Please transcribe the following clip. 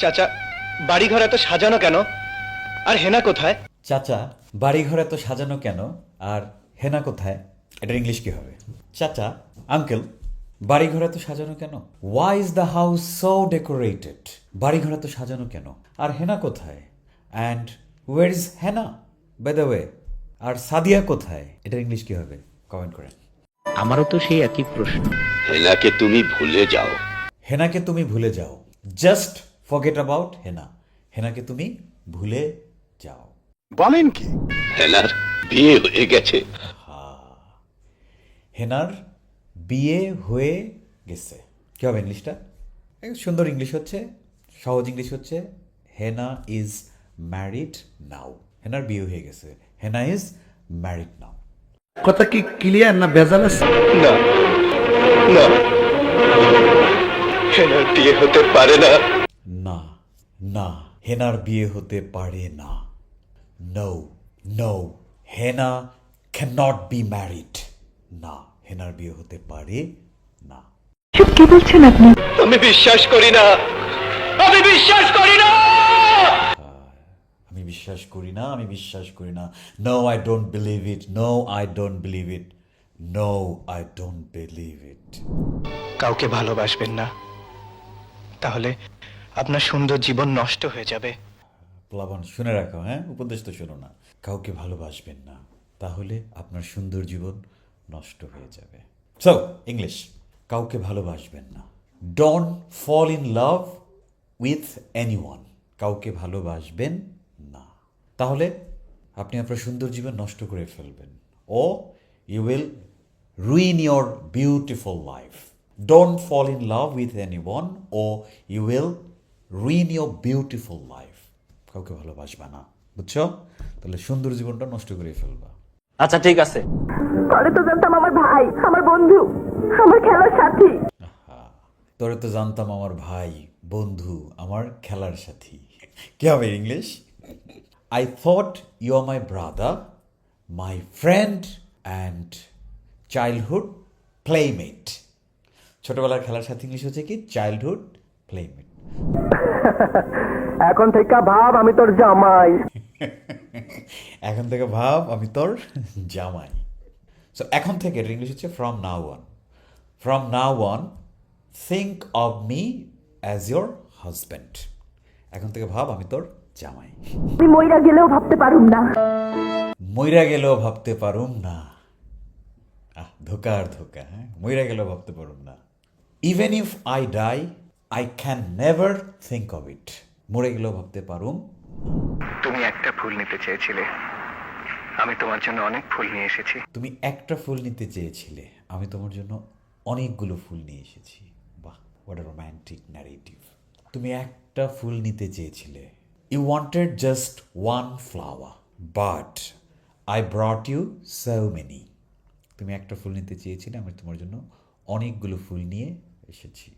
চাচা, বাড়িঘর এত সাজানো কেন? আর হেনা কোথায়? চাচা, বাড়িঘর এত সাজানো কেন আর হেনা কোথায়? এটার ইংলিশ কি হবে? চাচা, আঙ্কেল, বাড়িঘর এত সাজানো কেন? Why is the house so decorated? বাড়িঘর এত সাজানো কেন? আর হেনা কোথায়? And where is Hena by the way? আর সাদিয়া কোথায়? এটার ইংলিশ কি হবে? কমেন্ট করেন। আমারও তো সেই একই প্রশ্ন। হেনাকে তুমি ভুলে যাও। হেনাকে তুমি ভুলে যাও। জাস্ট ফরগেট অ্যাবাউট হেনা। হেনাকে তুমি ভুলে যাও। বলেন কি? হেনার বিয়ে হয়ে গেছে। হেনার বিয়ে হয়ে গেছে। কী হবে ইংলিশটা? সুন্দর ইংলিশ হচ্ছে, সহজ ইংলিশ হচ্ছে হেনা ইজ ম্যারিড নাও। হেনার বিয়ে হয়ে গেছে, হেনা ইজ ম্যারিড নাও। কথা কি ক্লিয়ার না ভেজাল আছে? না, না, হেনার বিয়ে হতে পারে না। না, না, হেনার বিয়ে হতে পারে না। No, no, Hena can't be married. না, হেনার বিয়ে হতে পারে না। কি বলছেন আপনি? আমি বিশ্বাস করি না, আমি বিশ্বাস করি না। আমি বিশ্বাস করি না, আমি বিশ্বাস করি না। No, I don't believe it. No, I don't believe it. No, I don't believe it. কাউকে ভালোবাসবেন না, তাহলে আপনার সুন্দর জীবন নষ্ট হয়ে যাবে। প্লাবন, শুনে রাখো, হ্যাঁ, উপদেশ তো শোনো না। কাউকে ভালোবাসবেন না, তাহলে আপনার সুন্দর জীবন নষ্ট হয়ে যাবে। সো ইংলিশ, কাউকে ভালোবাসবেন না। Don't fall in love with anyone. কাউকে ভালোবাসবেন না, তাহলে আপনি আপনার সুন্দর জীবন নষ্ট করে ফেলবেন। Oh you will ruin your beautiful life. Don't fall in love with anyone oh you will ruin your beautiful life. কাউকে ভালোবাসবা না, বুঝছো? তাহলে সুন্দর জীবনটা নষ্ট করে ফেলবা। আচ্ছা ঠিক আছে। পরে তো জানতাম আমার ভাই, আমার বন্ধু, আমার খেলার সাথী। তোরে তো জানতাম আমার ভাই, বন্ধু, আমার খেলার সাথী। কি হবে English? I thought you are my brother, my friend and childhood playmate. ছোটবেলার খেলার সাথী ইংলিশ হচ্ছে কি? Childhood playmate. এখন থেকে ভাব আমি তোর জামাই। এখন থেকে ভাব আমি তোর জামাই। সো এখন থেকে এর ইংলিশ হচ্ছে from now on. From now on think of me as your husband. এখন থেকে ভাব আমি তোর জামাই। আমি মইরা গেলেও ভাবতে পারুম না। মইরা গেলেও ভাবতে পারুম না। ধোকা আর ধোকা, হ্যাঁ, মইরা গেলেও ভাবতে পারুম না। Even if I die I can never think of it. মরে গেলেও ভাবতে পারুম। তুমি একটা ফুল নিতে চেয়েছিলে, আমি তোমার জন্য অনেক ফুল নিয়ে এসেছি। তুমি একটা ফুল নিতে চেয়েছিলে, আমি তোমার জন্য অনেকগুলো ফুল নিয়ে এসেছি। বাহ, হোয়াট আ রোম্যান্টিক ন্যারেটিভ। তুমি একটা ফুল নিতে চেয়েছিলে, you wanted just one flower but I brought you so many. তুমি একটা ফুল নিতে চেয়েছিলে, আমি তোমার জন্য অনেকগুলো ফুল নিয়ে এসেছি।